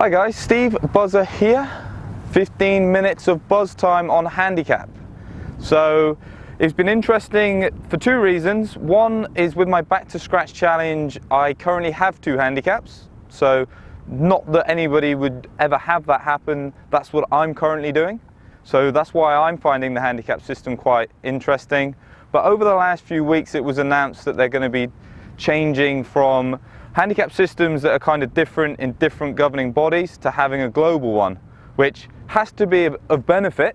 Hi guys, Steve Buzzer here. 15 minutes of buzz time on handicap. So it's been interesting for two reasons. One is with my back to scratch challenge, I currently have two handicaps. So not that anybody would ever have that happen, that's what I'm currently doing. So that's why I'm finding the handicap system quite interesting. But over the last few weeks it was announced that they're going to be changing from handicap systems that are kind of different in different governing bodies to having a global one, which has to be of benefit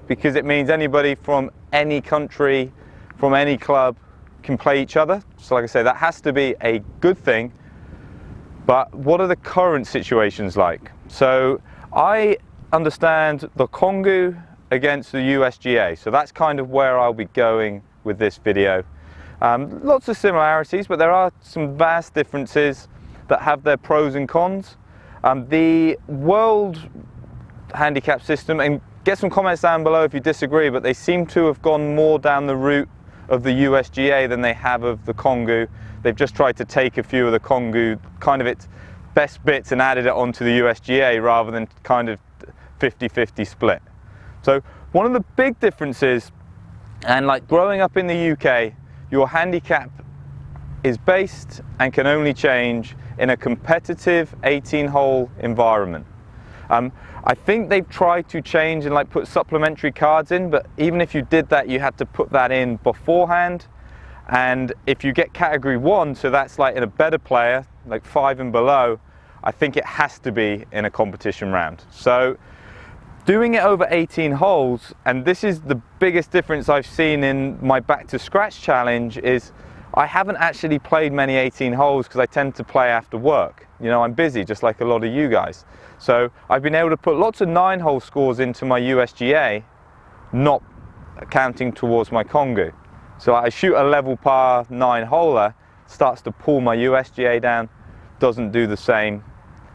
because it means anybody from any country, from any club can play each other. So like I say, that has to be a good thing. But what are the current situations like? So I understand the Kongu against the USGA. So that's kind of where I'll be going with this video. Lots of similarities, but there are some vast differences that have their pros and cons. The world handicap system, and get some comments down below if you disagree, but they seem to have gone more down the route of the USGA than they have of the Kongu. They've just tried to take a few of the Kongu, kind of its best bits, and added it onto the USGA rather than kind of 50-50 split. So one of the big differences, and like growing up in the UK, your handicap is based and can only change in a competitive 18-hole environment. I think they've tried to change and like put supplementary cards in, but even if you did that, you had to put that in beforehand. And if you get category 1, so that's like in a better player, like 5 and below, I think it has to be in a competition round. So doing it over 18 holes, and this is the biggest difference I've seen in my back to scratch challenge, is I haven't actually played many 18 holes because I tend to play after work. You know, I'm busy just like a lot of you guys. So I've been able to put lots of 9-hole scores into my USGA, not counting towards my Kongu. So I shoot a level par 9-holer, starts to pull my USGA down, doesn't do the same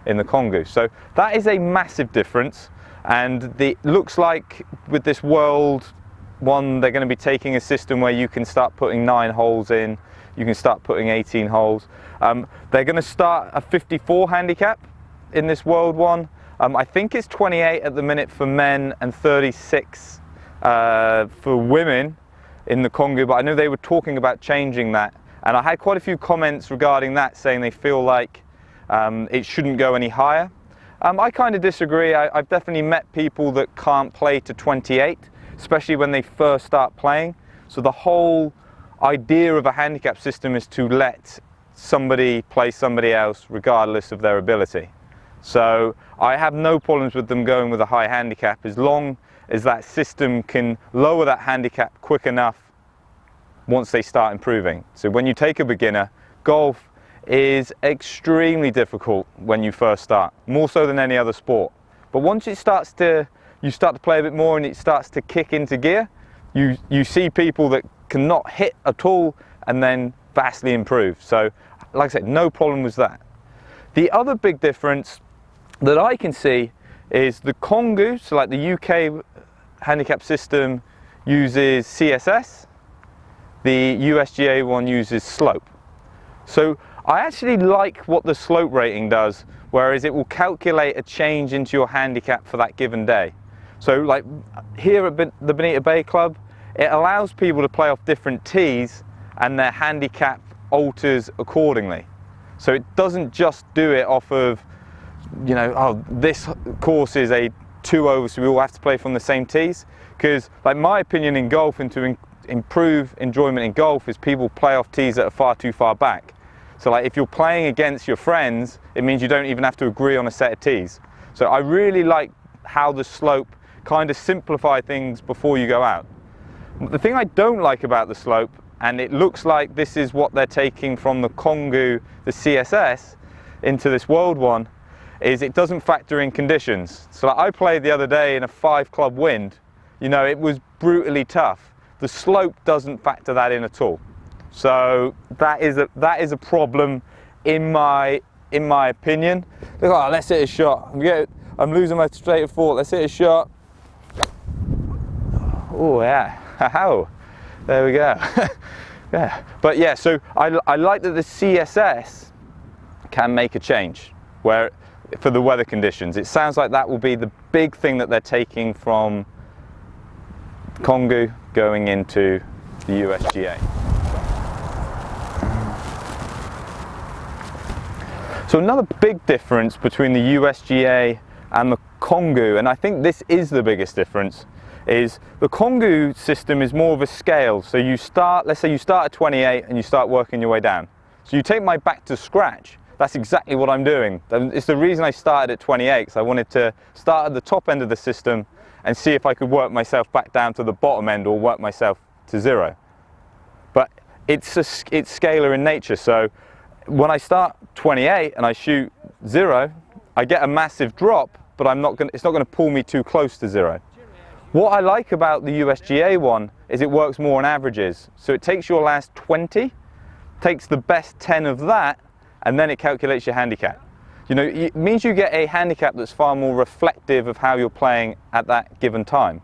in the Kongu. So that is a massive difference. And it looks like with this world one, they're going to be taking a system where you can start putting 9 holes in, you can start putting 18 holes. They're going to start a 54 handicap in this world one. I think it's 28 at the minute for men and 36 for women in the Kongu, but I know they were talking about changing that. And I had quite a few comments regarding that, saying they feel like it shouldn't go any higher. I kind of disagree. I've definitely met people that can't play to 28, especially when they first start playing. So the whole idea of a handicap system is to let somebody play somebody else regardless of their ability. So I have no problems with them going with a high handicap as long as that system can lower that handicap quick enough once they start improving. So when you take a beginner, golf is extremely difficult when you first start, more so than any other sport. But once you start to play a bit more and it starts to kick into gear, you see people that cannot hit at all and then vastly improve. So like I said, no problem with that. The other big difference that I can see is the Kongu, so like the UK handicap system uses CSS, the USGA one uses slope. So I actually like what the slope rating does, whereas it will calculate a change into your handicap for that given day. So like here at the Bonita Bay Club, it allows people to play off different tees and their handicap alters accordingly. So it doesn't just do it off of, you know, oh, this course is a 2-over, so we all have to play from the same tees. Because like my opinion in golf, and to improve enjoyment in golf, is people play off tees that are far too far back. So like if you're playing against your friends, it means you don't even have to agree on a set of tees. So I really like how the slope kind of simplify things before you go out. The thing I don't like about the slope, and it looks like this is what they're taking from the Kongu, the CSS, into this world one, is it doesn't factor in conditions. So like I played the other day in a 5-club wind, you know, it was brutally tough. The slope doesn't factor that in at all. So that is a problem in my opinion. Look, oh, let's hit a shot. I'm losing my straight of thought. Let's hit a shot. Oh yeah, how? There we go. Yeah, but yeah. So I like that the CSS can make a change. Where for the weather conditions. It sounds like that will be the big thing that they're taking from Kongu going into the USGA. So another big difference between the USGA and the Kongu, and I think this is the biggest difference, is the Kongu system is more of a scale. So you start, let's say you start at 28 and you start working your way down. So you take my back to scratch, that's exactly what I'm doing. It's the reason I started at 28, because I wanted to start at the top end of the system and see if I could work myself back down to the bottom end or work myself to 0. But it's scalar in nature, so when I start 28 and I shoot 0, I get a massive drop, but it's not going to pull me too close to 0. What I like about the USGA one is it works more on averages. So it takes your last 20, takes the best 10 of that, and then it calculates your handicap. You know, it means you get a handicap that's far more reflective of how you're playing at that given time.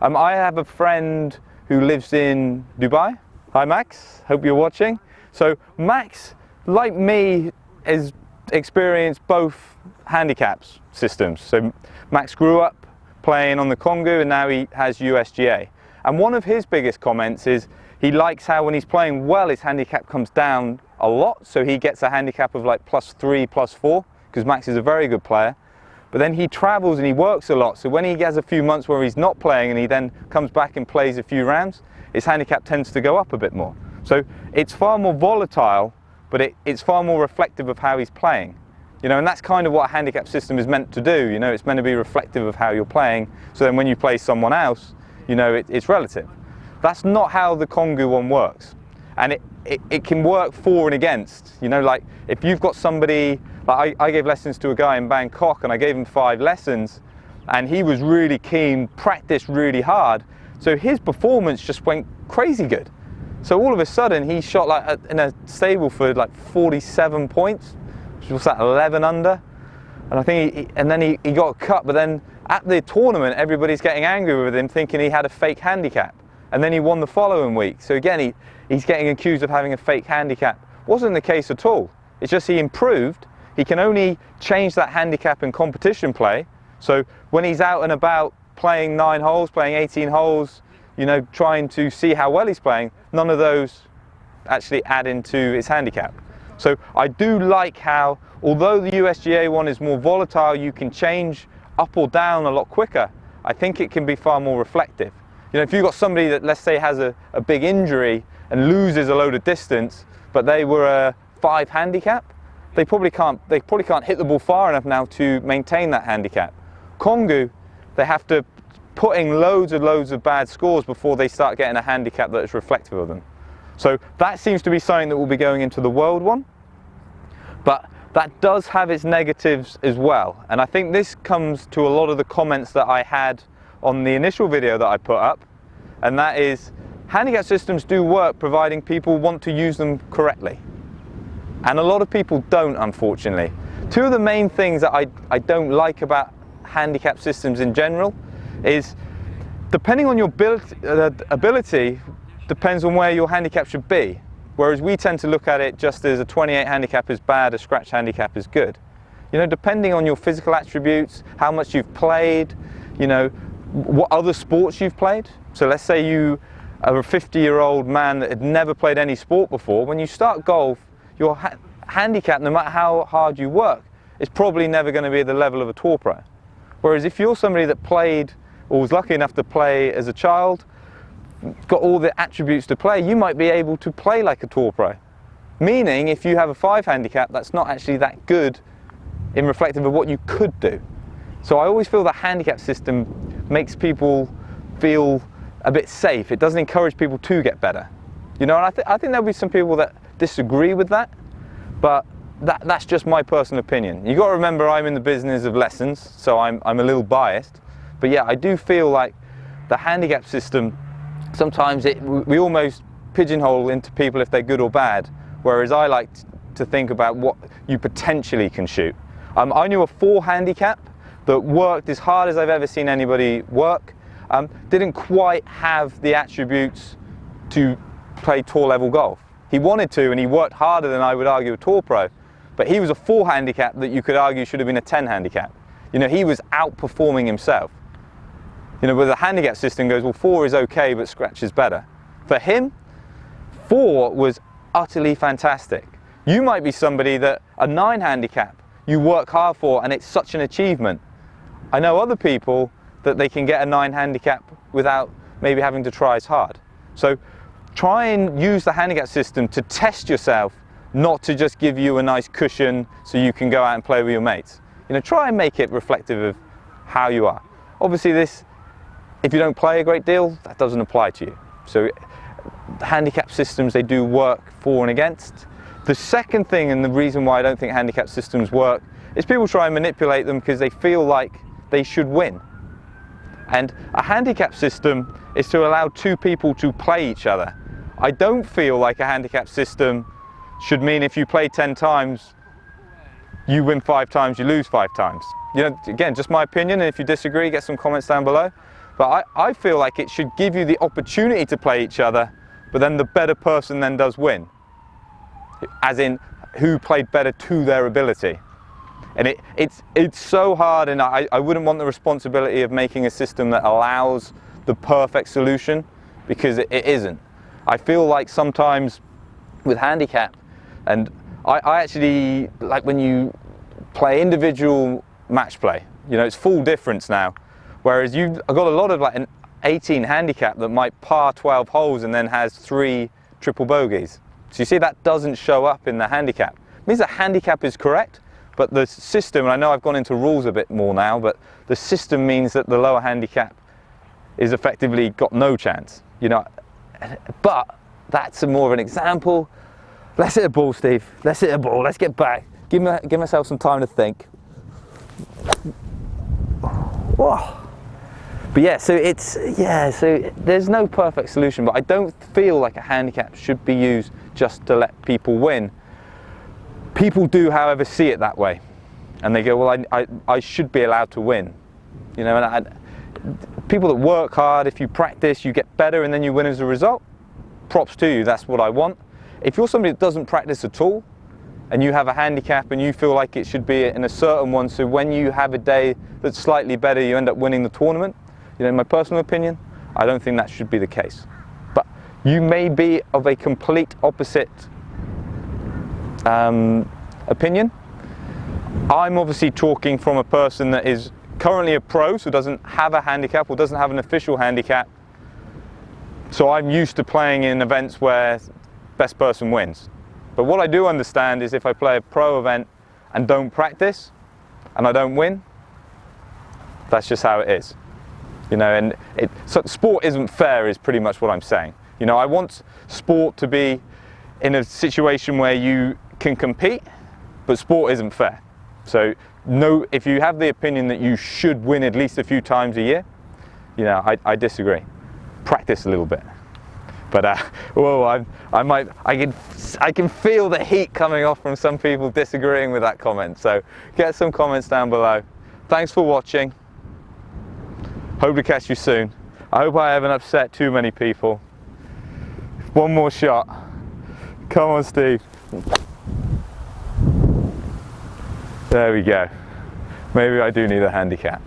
I have a friend who lives in Dubai. Hi Max, hope you're watching. So Max, like me, has experienced both handicaps systems. So Max grew up playing on the Kongu and now he has USGA. And one of his biggest comments is he likes how when he's playing well his handicap comes down a lot, so he gets a handicap of like +3, +4, because Max is a very good player. But then he travels and he works a lot, so when he has a few months where he's not playing and he then comes back and plays a few rounds, his handicap tends to go up a bit more. So it's far more volatile, but it's far more reflective of how he's playing. You know, and that's kind of what a handicap system is meant to do. You know, it's meant to be reflective of how you're playing, so then when you play someone else, you know, it's relative. That's not how the Kongu one works. And it can work for and against. You know, like if you've got somebody, like I gave lessons to a guy in Bangkok and I gave him 5 lessons and he was really keen, practiced really hard, so his performance just went crazy good. So all of a sudden he shot like in a stable for like 47 points, which was like 11 under. And I think then he got a cut, but then at the tournament everybody's getting angry with him thinking he had a fake handicap. And then he won the following week. So again, he's getting accused of having a fake handicap. Wasn't the case at all. It's just he improved. He can only change that handicap in competition play. So when he's out and about playing 9 holes, playing 18 holes, you know, trying to see how well he's playing, none of those actually add into his handicap. So I do like how, although the USGA one is more volatile, you can change up or down a lot quicker. I think it can be far more reflective. You know, if you've got somebody that, let's say, has a big injury and loses a load of distance, but they were a 5 handicap, they probably can't hit the ball far enough now to maintain that handicap. Kongu, they have to put in loads of bad scores before they start getting a handicap that is reflective of them. So that seems to be something that will be going into the world one, but that does have its negatives as well. And I think this comes to a lot of the comments that I had on the initial video that I put up, and that is handicap systems do work providing people want to use them correctly. And a lot of people don't, unfortunately. 2 of the main things that I don't like about handicap systems in general is depending on your ability depends on where your handicap should be. Whereas we tend to look at it just as a 28 handicap is bad, a scratch handicap is good. You know, depending on your physical attributes, how much you've played, you know, what other sports you've played. So let's say you are a 50-year-old man that had never played any sport before. When you start golf, your handicap, no matter how hard you work, is probably never going to be at the level of a tour pro. Whereas if you're somebody that played or was lucky enough to play as a child, got all the attributes to play, you might be able to play like a tour pro. Meaning if you have a 5 handicap, that's not actually that good in reflective of what you could do. So I always feel the handicap system makes people feel a bit safe. It doesn't encourage people to get better. You know, and I think there'll be some people that disagree with that, but that's just my personal opinion. You got to remember I'm in the business of lessons, so I'm a little biased. But yeah, I do feel like the handicap system, sometimes we almost pigeonhole into people if they're good or bad, whereas I like to think about what you potentially can shoot. I knew a 4 handicap that worked as hard as I've ever seen anybody work, didn't quite have the attributes to play tour level golf. He wanted to, and he worked harder than I would argue a tour pro, but he was a 4 handicap that you could argue should have been a 10 handicap. You know, he was outperforming himself. You know, where the handicap system goes, well, 4 is okay, but scratch is better. For him, 4 was utterly fantastic. You might be somebody that a 9 handicap you work hard for and it's such an achievement. I know other people that they can get a 9 handicap without maybe having to try as hard. So try and use the handicap system to test yourself, not to just give you a nice cushion so you can go out and play with your mates. You know, try and make it reflective of how you are. Obviously this, if you don't play a great deal, that doesn't apply to you. So handicap systems, they do work for and against. The second thing, and the reason why I don't think handicap systems work, is people try and manipulate them because they feel like they should win. And a handicap system is to allow 2 people to play each other. I don't feel like a handicap system should mean if you play 10 times, you win 5 times, you lose 5 times. You know, again, just my opinion, and if you disagree, get some comments down below. But I feel like it should give you the opportunity to play each other, but then the better person then does win. As in, who played better to their ability. And it's so hard, and I wouldn't want the responsibility of making a system that allows the perfect solution, because it isn't. I feel like sometimes with handicap, and I actually like when you play individual match play, you know, it's full difference now. Whereas I've got a lot of like an 18 handicap that might par 12 holes and then has 3 triple bogeys. So you see that doesn't show up in the handicap. It means the handicap is correct, but the system, and I know I've gone into rules a bit more now, but the system means that the lower handicap is effectively got no chance, you know. But that's more of an example. Let's hit a ball, Steve. Let's hit a ball. Let's get back. Give myself some time to think. Whoa. But yeah, so so there's no perfect solution, but I don't feel like a handicap should be used just to let people win. People do, however, see it that way, and they go, well, I should be allowed to win. You know, and people that work hard, if you practice, you get better and then you win as a result. Props to you, that's what I want. If you're somebody that doesn't practice at all, and you have a handicap and you feel like it should be in a certain one, so when you have a day that's slightly better, you end up winning the tournament, you know, in my personal opinion, I don't think that should be the case. But you may be of a complete opposite opinion. I'm obviously talking from a person that is currently a pro, so doesn't have a handicap or doesn't have an official handicap. So I'm used to playing in events where best person wins. But what I do understand is if I play a pro event and don't practice and I don't win, that's just how it is. You know, and so sport isn't fair is pretty much what I'm saying. You know, I want sport to be in a situation where you can compete, but sport isn't fair. So no, if you have the opinion that you should win at least a few times a year, you know, I disagree. Practice a little bit. But whoa, I can feel the heat coming off from some people disagreeing with that comment. So get some comments down below. Thanks for watching. Hope to catch you soon. I hope I haven't upset too many people. One more shot. Come on, Steve. There we go. Maybe I do need a handicap.